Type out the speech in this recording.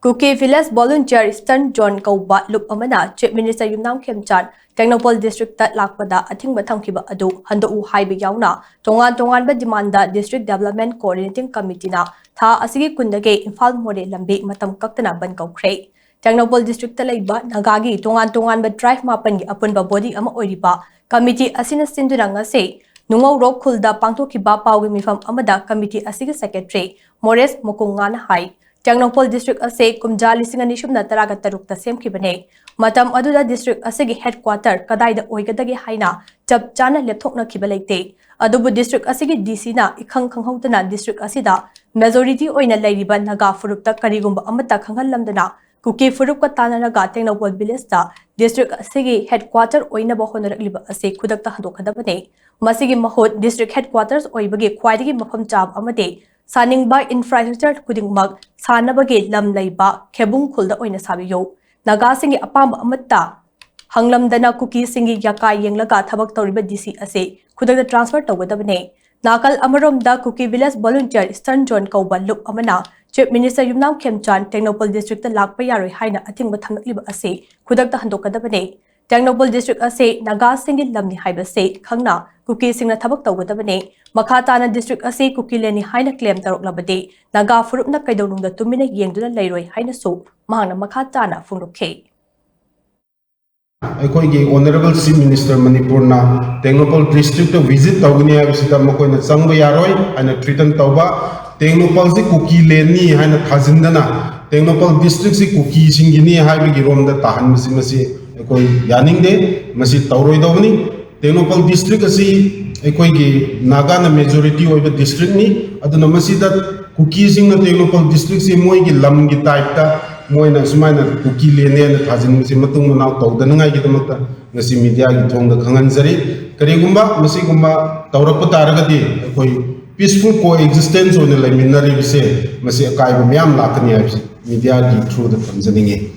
Kuki Village Volunteer Eastern John Kauba Lup Amana, Chief Minister Yumnam Khemchan, Technopol District that Lakpada, I think Batamkiba Adu, Hando Haibi Yauna, Tongan Demanda District Development Coordinating Committee na, Tha Asigi Kundage, Imphal Moreh Lambi, Matam Kaktana Bankau Cray. Technopol District Talaiba, Nagagi, Tongan Drive Mapan Apunba Body Ama Oriba, Committee Asina Sinduranga say, Nungo Rock Kulda Pangto Kiba Pawimi from Amada Committee Asigi Secretary, Moreh Mokungan Hai. Technopol District ase kumja lising anishum na taraga tarukta semkibane. Matam aduda district asegi headquarter kadaida oigadagi haina chap chana lepthokna kibalaite. Adubu district asegi DC na ikhang khanghautana district asida majority oina lairiba naga furupta karigumba amata khanghallamdana kuki furupka tananaga Technopol village ta district asegi headquarter oina ba honorakliba ase khudakta handokadabane. Masigi mahot district headquarters oibagi khwaidagi mafam chab amade Saning by infrastructure Kudingmag, Sanabage, Lam Laiba, Kebung Kulda Oina Sabiyo, Nagasingi Apam Amata, Hanglam Dana Kuki Singi Yakai Yanglaga Tabak Toriba DC Ase, Kudak transfer to Wadabane, Nakal Amarom da Kuki Village Volunteer Eastern John Kauba Lup Amana, Chief Minister Yumnam Khemchan, Technopol District Lakpayari Haina, I think Batam Liba Ase, Kudak the Handokadabane, Technopol District Ase, Nagasingi Lamni Haiba Se, Kangna, Kuki Singna Tabak Tawabane, Makatana District Ase, Kuki Leni Haina claim Tarok Labade, Naga Furupna Kaidonung the 2 minute Yangduna Leroy Haina So, Mana Makatana Funduke. Honorable Chief Minister Manipur na Technopol District to visit Tawni Abisita Mokoina Sangba Yaroi and a Triton Tauba, Technopol Kuki Leni Haina Tazindana, Technopol District Kuki Singini Habi Rom the Tahan Missimasi, Yaning de, Masi Tauroi Dovni. Technopol District asi ekoi Nagana majority of the district ni aduna masida cookies in the Technopol District si moi gi lam gi type ta moi na sumaina cookie lene na thajin si matung na tawdana ngai gi damakta ngasi media gi thong da khangan jari karigumba masi gumba tawrak pataragadi ekoi peaceful coexistence on the liminary se masi akai myam lakani media gi through the thamjaninge